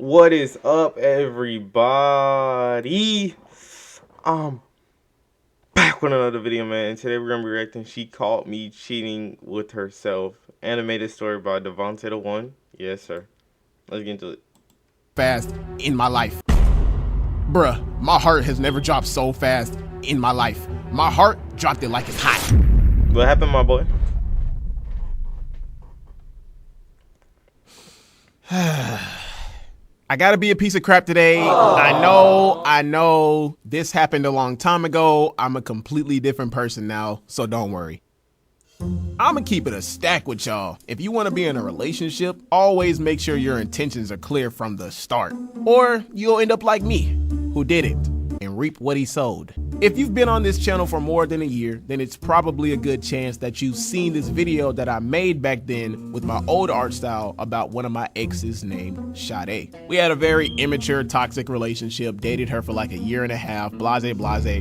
What is up, everybody? Um, Back with another video, man. Today we're gonna be reacting. She caught me cheating with herself. Animated story by Devontae the One. Yes, sir. Let's get into it. Fast in my life. Bruh, my heart has never dropped so fast in my life. My heart dropped it like it's hot. What happened, my boy? I gotta be a piece of crap today. I know this happened a long time ago. I'm a completely different person now, so don't worry. I'ma keep it a stack with y'all. If you wanna be in a relationship, always make sure your intentions are clear from the start. Or you'll end up like me, who didn't, and reap what he sowed. If you've been on this channel for more than a year, then it's probably a good chance that you've seen this video that I made back then with my old art style about one of my exes named Sade. We had a very immature, toxic relationship, dated her for like a year and a half, blase,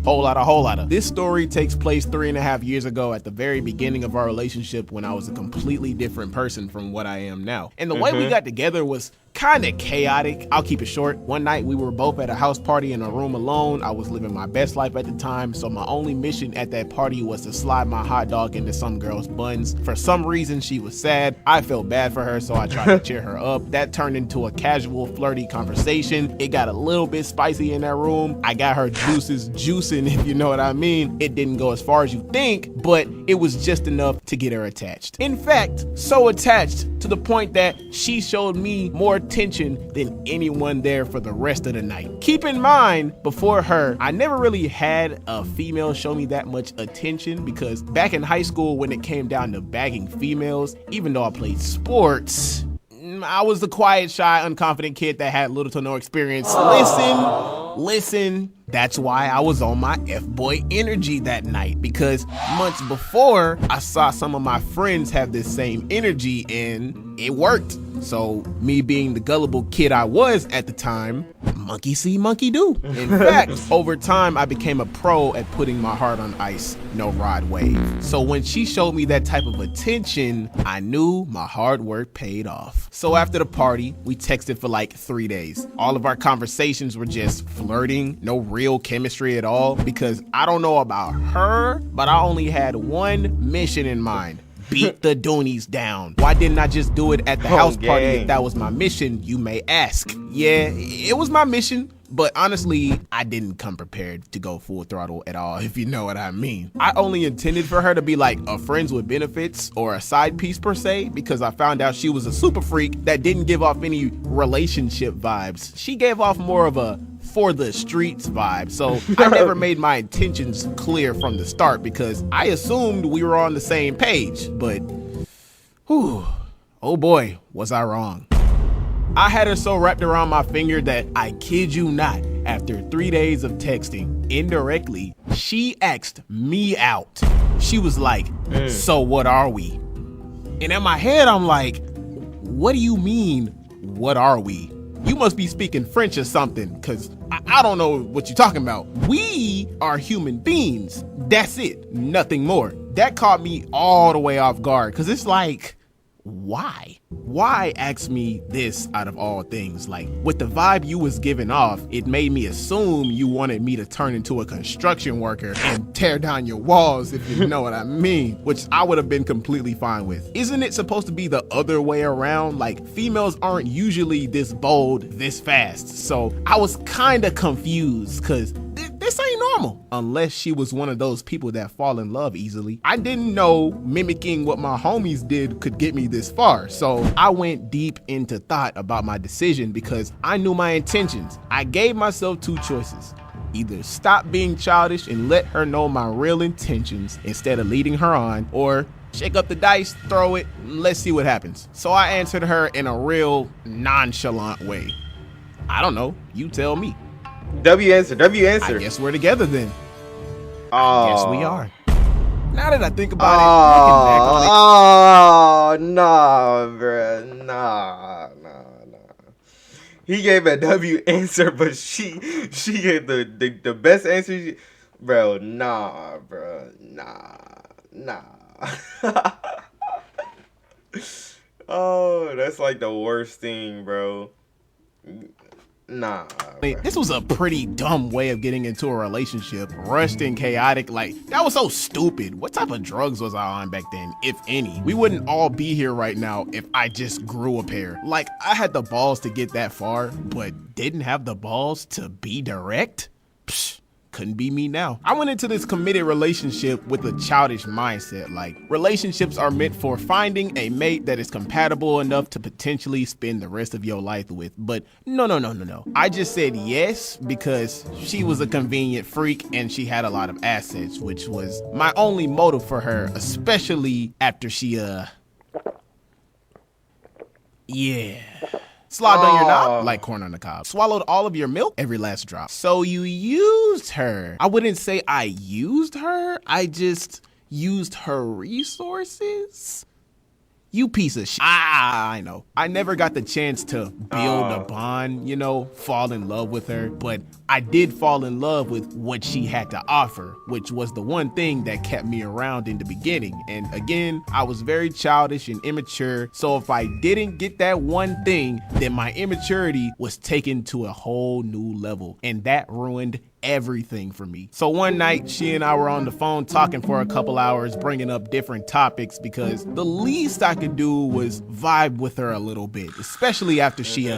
whole lotta. This story takes place 3.5 years ago at the very beginning of our relationship when I was a completely different person from what I am now. And the way we got together was kind of chaotic. I'll keep it short. One night we were both at a house party in a room alone. I was living my best life at the time, so my only mission at that party was to slide my hot dog into some girl's buns. For some reason, she was sad. I felt bad for her, so I tried to cheer her up. That turned into a casual, flirty conversation. It got a little bit spicy in that room. I got her juices juicing, if you know what I mean. It didn't go as far as you think, but it was just enough to get her attached. In fact, so attached to the point that she showed me more attention than anyone there for the rest of the night. Keep in mind, before her, I never really had a female show me that much attention because back in high school when it came down to bagging females, even though I played sports, I was the quiet, shy, unconfident kid that had little to no experience. Listen, that's why I was on my F-boy energy that night, because months before, I saw some of my friends have this same energy and it worked. So me being the gullible kid I was at the time, monkey see, monkey do. In fact, over time, I became a pro at putting my heart on ice, no rod wave. So when she showed me that type of attention, I knew my hard work paid off. So after the party, we texted for like 3 days. All of our conversations were just flirting, no real chemistry at all, because I don't know about her, but I only had one mission in mind. Beat the Doonies down. Why didn't I just do it at the house party if that was my mission, you may ask? Yeah, it was my mission, but honestly, I didn't come prepared to go full throttle at all, if you know what I mean. I only intended for her to be like a friends with benefits or a side piece per se, because I found out she was a super freak that didn't give off any relationship vibes. She gave off more of a for the streets vibe. So I never made my intentions clear from the start because I assumed we were on the same page, but whew, oh boy, was I wrong. I had her so wrapped around my finger that I kid you not, after 3 days of texting, indirectly, she asked me out. She was like, so what are we? And in my head, I'm like, what do you mean, what are we? You must be speaking French or something, because I don't know what you're talking about. We are human beings. That's it. Nothing more. That caught me all the way off guard, because it's like, why? Why ask me this out of all things? Like, with the vibe you was giving off, it made me assume you wanted me to turn into a construction worker and tear down your walls, if you know what I mean, which I would have been completely fine with. Isn't it supposed to be the other way around? Like, females aren't usually this bold, this fast. So I was kind of confused because this ain't normal, unless she was one of those people that fall in love easily. I didn't know mimicking what my homies did could get me this far, so I went deep into thought about my decision because I knew my intentions. I gave myself 2 choices. Either stop being childish and let her know my real intentions instead of leading her on, or shake up the dice, throw it, let's see what happens. So I answered her in a real nonchalant way. I don't know, you tell me. W answer. I guess we're together then. Yes, we are. Now that I think about it, looking back on it. Nah, bruh. Nah. He gave a W answer, but she gave the best answer. Bro, nah, bro. Nah. Oh, that's like the worst thing, bro. Nah, Like, bruh. this was a pretty dumb way of getting into a relationship. Rushed and chaotic. Like, that was so stupid. What type of drugs was I on back then, if any? We wouldn't all be here right now if I just grew a pair. Like, I had the balls to get that far, but didn't have the balls to be direct? Psh. Couldn't be me now. I went into this committed relationship with a childish mindset. Like, relationships are meant for finding a mate that is compatible enough to potentially spend the rest of your life with. But no. I just said yes because she was a convenient freak and she had a lot of assets, which was my only motive for her, especially after she, yeah. Slogged on your knob like corn on the cob. Swallowed all of your milk, every last drop. So you used her. I wouldn't say I used her. I just used her resources. You piece of shit. I know. I never got the chance to build a bond, fall in love with her, but I did fall in love with what she had to offer, which was the one thing that kept me around in the beginning. And again, I was very childish and immature, so if I didn't get that one thing, then my immaturity was taken to a whole new level, and that ruined everything for me. So one night, she and I were on the phone talking for a couple hours, bringing up different topics because the least I could do was vibe with her a little bit, especially after she,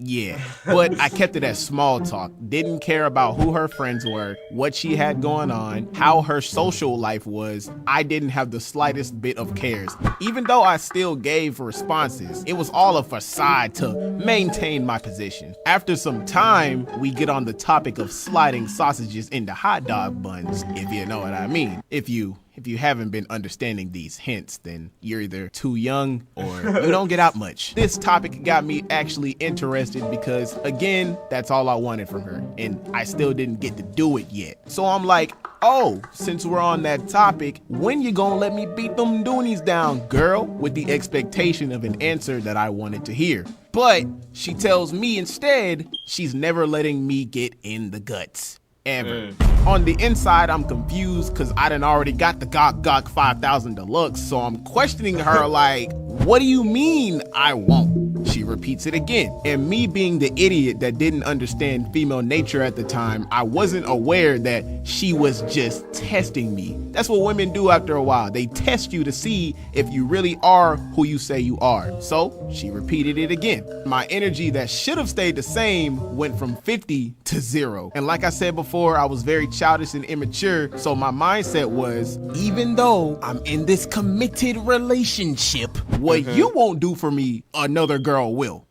yeah, but I kept it as small talk. Didn't care about who her friends were, what she had going on, how her social life was. I didn't have the slightest bit of cares. Even though I still gave responses, it was all a facade to maintain my position. After some time, we get on the topic of sliding sausages into hot dog buns, if you know what I mean. If you haven't been understanding these hints, then you're either too young or you don't get out much. This topic got me actually interested because, again, that's all I wanted from her, and I still didn't get to do it yet. So I'm like, oh, since we're on that topic, when you gonna let me beat them doonies down, girl? With the expectation of an answer that I wanted to hear. But she tells me instead she's never letting me get in the guts. Ever. On the inside, I'm confused because I done already got the GOG 5000 Deluxe, so I'm questioning her like, what do you mean I won't? She repeats it again. And me being the idiot that didn't understand female nature at the time, I wasn't aware that she was just testing me. That's what women do after a while. They test you to see if you really are who you say you are. So she repeated it again. My energy that should have stayed the same went from 50 to 0. And like I said before, I was very childish and immature. So my mindset was, even though I'm in this committed relationship, what you won't do for me, another girl will.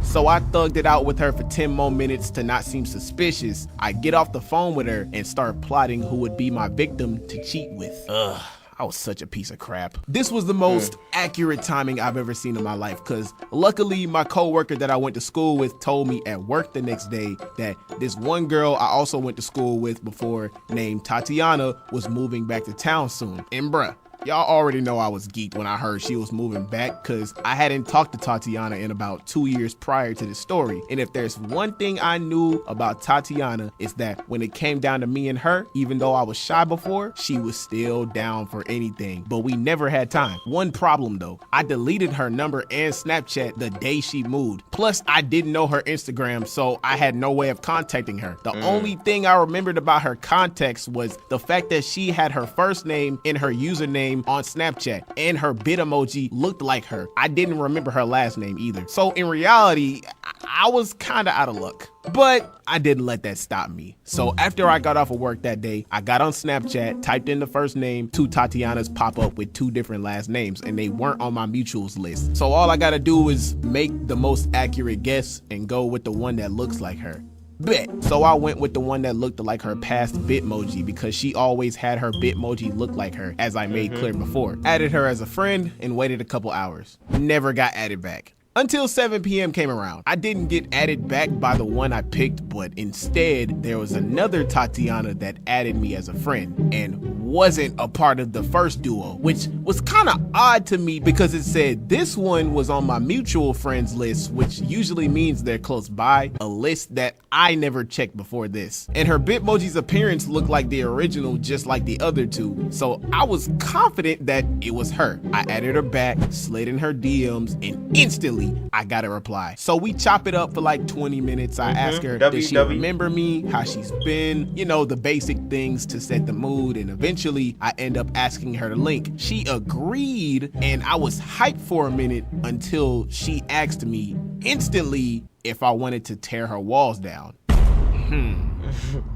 So I thugged it out with her for 10 more minutes to not seem suspicious. I get off the phone with her and start plotting who would be my victim to cheat with. I was such a piece of crap. This was the most accurate timing I've ever seen in my life because luckily my coworker that I went to school with told me at work the next day that this one girl I also went to school with before named Tatiana was moving back to town soon. And bruh, y'all already know I was geeked when I heard she was moving back because I hadn't talked to Tatiana in about 2 years prior to this story. And if there's one thing I knew about Tatiana, it's that when it came down to me and her, even though I was shy before, she was still down for anything. But we never had time. One problem though, I deleted her number and Snapchat the day she moved. Plus, I didn't know her Instagram, so I had no way of contacting her. The only thing I remembered about her contacts was the fact that she had her first name in her username on Snapchat and her bit emoji looked like her. I didn't remember her last name either. So in reality, I was kind of out of luck. But I didn't let that stop me. So after I got off of work that day, I got on Snapchat, typed in the first name, 2 Tatianas pop up with 2 different last names, and they weren't on my mutuals list. So all I gotta do is make the most accurate guess and go with the one that looks like her. Bet. So I went with the one that looked like her past Bitmoji because she always had her Bitmoji look like her, as I made clear before. Added her as a friend and waited a couple hours. Never got added back. Until 7 p.m. came around. I didn't get added back by the one I picked, but instead there was another Tatiana that added me as a friend and wasn't a part of the first duo, which was kind of odd to me because it said this one was on my mutual friends list, which usually means they're close by, a list that I never checked before this. And her Bitmoji's appearance looked like the original, just like the other 2, so I was confident that it was her. I added her back, slid in her DMs, and instantly eventually I got a reply. So we chop it up for like 20 minutes. I ask her, does she remember me, how she's been, you know, the basic things to set the mood, and eventually I end up asking her to link. She agreed, and I was hyped for a minute until she asked me instantly if I wanted to tear her walls down.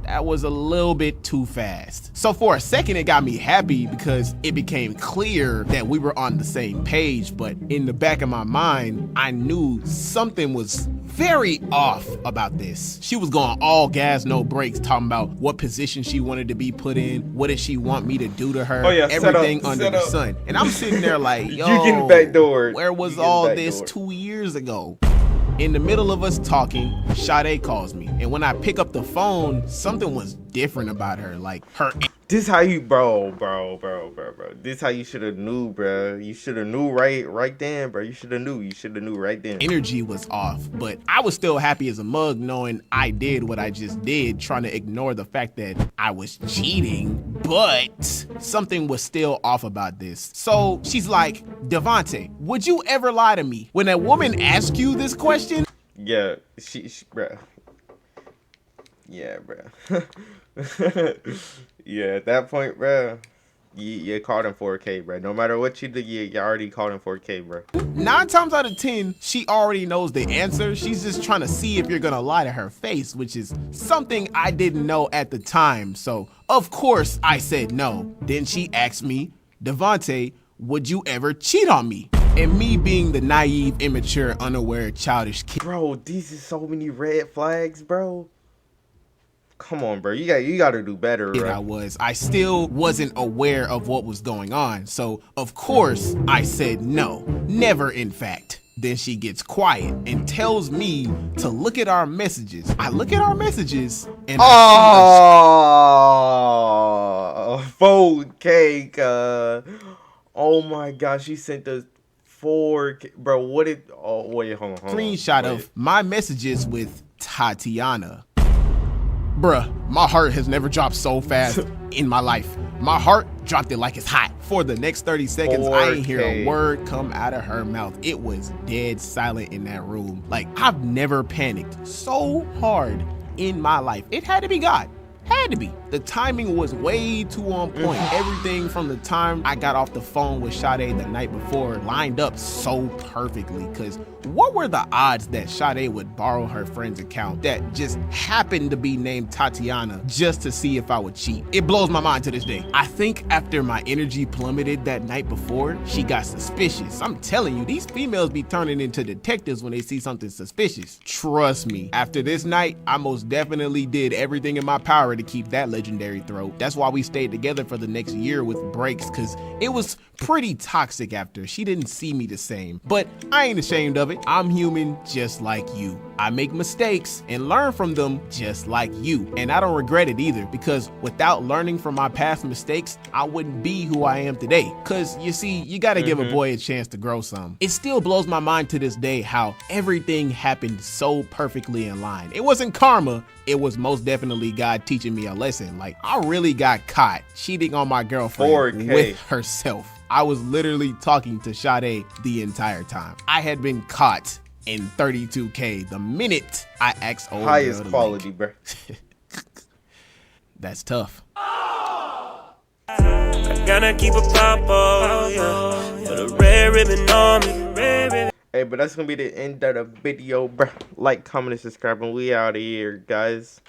That was a little bit too fast. So for a second, it got me happy because it became clear that we were on the same page, but in the back of my mind, I knew something was very off about this. She was going all gas, no brakes, talking about what position she wanted to be put in, what did she want me to do to her, everything under the sun. And I'm sitting there like, yo, you getting backdoored. Where was all this 2 years ago? In the middle of us talking, Sade calls me, and when I pick up the phone, something was different about her. Like her. This how you, bro. This how you should have knew, bro. You should have knew right then, bro. You should have knew. You should have knew right then. Energy was off, but I was still happy as a mug knowing I did what I just did, trying to ignore the fact that I was cheating, but something was still off about this. So she's like, Devontae, would you ever lie to me? When a woman asks you this question? Yeah, she bro. Yeah, bro. Yeah, at that point, bro, you caught in 4K, bro. No matter what you do, you already caught in 4K, bro. 9 times out of 10, she already knows the answer. She's just trying to see if you're gonna lie to her face, which is something I didn't know at the time. So, of course, I said no. Then she asked me, Devontae, would you ever cheat on me? And me being the naive, immature, unaware, childish kid. Bro, these are so many red flags, bro. Come on, bro. You gotta do better, bro. I still wasn't aware of what was going on. So, of course, I said no. Never, in fact. Then she gets quiet and tells me to look at our messages. I look at our messages and oh, 4K. Oh my gosh, she sent us 4K. Bro, what did... Oh, wait, hold on. Screenshot of my messages with Tatiana. Bruh, my heart has never dropped so fast in my life. My heart dropped it like it's hot. For the next 30 seconds, 4K. I ain't hear a word come out of her mouth. It was dead silent in that room. Like, I've never panicked so hard in my life. It had to be God. Had to be. The timing was way too on point. Everything from the time I got off the phone with Sade the night before lined up so perfectly, because what were the odds that Sade would borrow her friend's account that just happened to be named Tatiana just to see if I would cheat? It blows my mind to this day. I think after my energy plummeted that night before, she got suspicious. I'm telling you, these females be turning into detectives when they see something suspicious. Trust me. After this night, I most definitely did everything in my power to keep that legendary throat. That's why we stayed together for the next year with breaks, because it was pretty toxic after. She didn't see me the same, but I ain't ashamed of it. I'm human just like you. I make mistakes and learn from them just like you. And I don't regret it either, because without learning from my past mistakes, I wouldn't be who I am today. Cause you see, you gotta give a boy a chance to grow some. It still blows my mind to this day how everything happened so perfectly in line. It wasn't karma, it was most definitely God teaching me a lesson. Like, I really got caught cheating on my girlfriend 4K. with herself. I was literally talking to Sade the entire time. I had been caught in 32K the minute I asked old highest girl to quality, link. bro. That's tough. I gotta keep a pop, yeah. Put a red ribbon on me. Hey, but that's gonna be the end of the video, bro. Like, comment, and subscribe, and we out of here, guys.